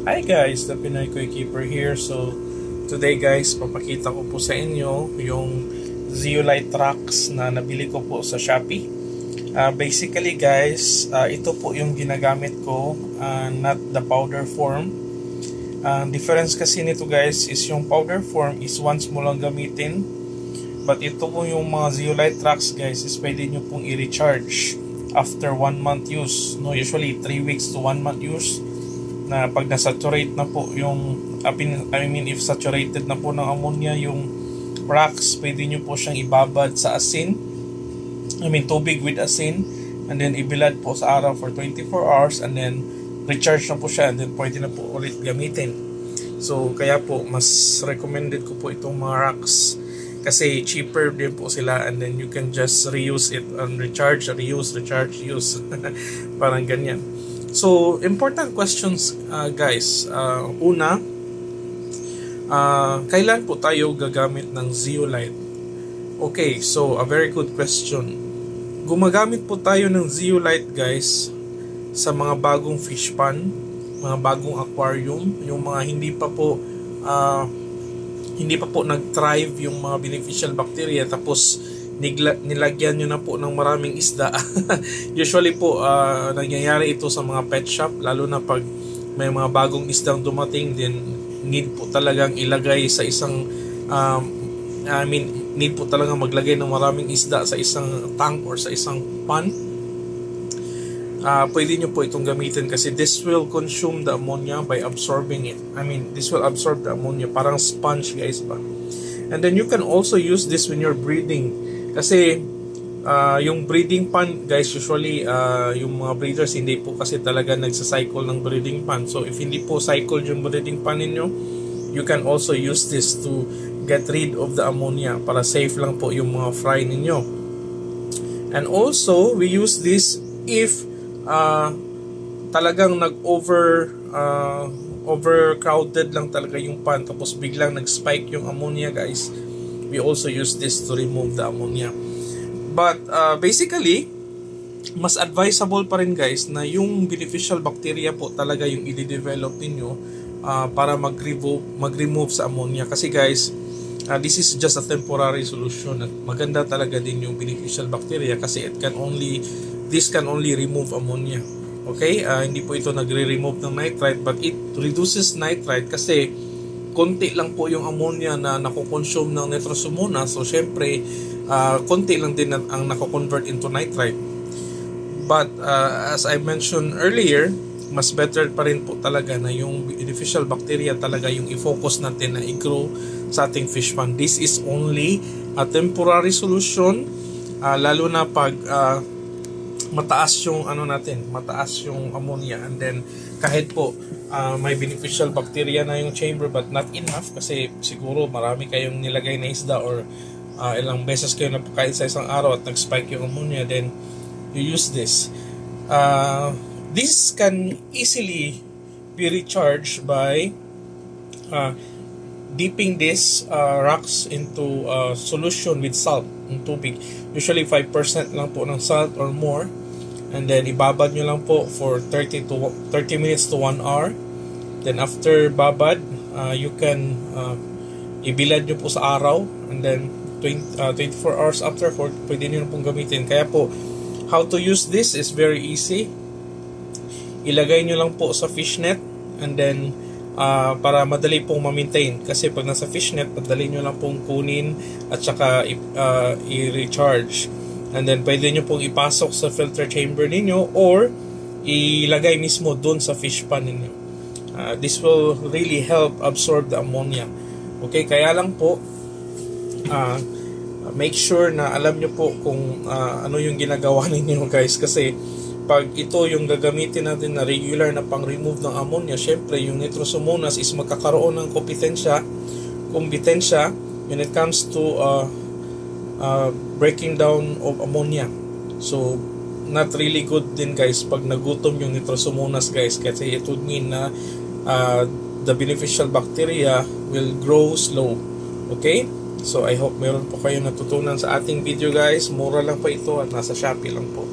Hi guys, the Pinoy Koi Keeper here. So today guys, papakita ko po sa inyo yung zeolite rocks na nabili ko po sa Shopee. Basically guys, ito po yung ginagamit ko, not the powder form. Difference kasi nito guys is yung powder form is once mo lang gamitin, but ito po yung mga zeolite rocks guys is pwede nyo pong i-recharge after 1 month use. No, usually 3 weeks to 1 month use. Na pag na-saturate na po yung if saturated na po ng ammonia yung rocks, pwede nyo po siyang ibabad sa asin, tubig with asin, and then ibilad po sa araw for 24 hours, and then recharge na po siya, and then pwede na po ulit gamitin. So kaya po mas recommended ko po itong mga rocks kasi cheaper din po sila, and then you can just reuse it and recharge, reuse, recharge, use parang ganyan. So, important questions guys. Una, kailan po tayo gagamit ng zeolite? Okay, so a very good question. Gumagamit po tayo ng zeolite guys sa mga bagong fish pond, mga bagong aquarium, yung mga hindi pa po nag-thrive yung mga beneficial bacteria, tapos nilagyan nyo na po ng maraming isda. Usually po nangyayari ito sa mga pet shop, lalo na pag may mga bagong isdang dumating, then need po talagang ilagay sa isang need po talagang maglagay ng maraming isda sa isang tank or sa isang pond. Pwede nyo po itong gamitin kasi this will consume the ammonia by absorbing it. This will absorb the ammonia, parang sponge guys ba. And then you can also use this when you're breeding. Kasi yung breeding pond guys, usually yung mga breeders hindi po kasi talaga nagsa-cycle ng breeding pond. So if hindi po cycle yung breeding pond ninyo, you can also use this to get rid of the ammonia para safe lang po yung mga fry ninyo. And also we use this if talagang overcrowded lang talaga yung pond, tapos biglang nag-spike yung ammonia guys. We also use this to remove the ammonia. But basically, mas advisable pa rin guys na yung beneficial bacteria po talaga yung i-develop ninyo para mag-remove sa ammonia. Kasi guys, this is just a temporary solution. At maganda talaga din yung beneficial bacteria kasi this can only remove ammonia. Okay? Hindi po ito nagre-remove ng nitrite, but it reduces nitrite kasi konti lang po yung ammonia na nakoconsume ng nitrosomonas. So syempre konti lang din ang nako-convert into nitrite. But as I mentioned earlier, mas better pa rin po talaga na yung beneficial bacteria talaga yung i-focus natin na i-grow sa ating fish pond. This is only a temporary solution, lalo na pag mataas yung mataas yung ammonia, and then kahit po may beneficial bacteria na yung chamber but not enough kasi siguro marami kayong nilagay na isda or ilang beses kayo napakain sa isang araw at nag-spike yung ammonia, then you use this. This can easily be recharged by dipping these rocks into solution with salt, ng tubig. Usually 5% lang po ng salt or more, and then ibabad nyo lang po for 30 minutes to 1 hour. Then after babad, you can ibilad nyo po sa araw, and then 24 hours after, pwede nyo pong gamitin. Kaya po, how to use this is very easy. Ilagay nyo lang po sa fishnet, and then para madali pong ma-maintain. Kasi pag nasa fishnet, madali nyo lang pong kunin at saka i-recharge. And then pwede nyo pong ipasok sa filter chamber ninyo or ilagay mismo dun sa fish pond ninyo. This will really help absorb the ammonia. Okay, kaya lang po make sure na alam nyo po kung ano yung ginagawa ninyo guys, kasi pag ito yung gagamitin natin na regular na pang-remove ng ammonia, syempre yung nitrosomonas is magkakaroon ng kompetensya when it comes to breaking down of ammonia. So not really good din guys pag nagutom yung nitrosomonas guys, kasi it would mean na the beneficial bacteria will grow slow. Okay? So I hope meron po kayo natutunan sa ating video guys. Mura lang po ito at nasa Shopee lang po.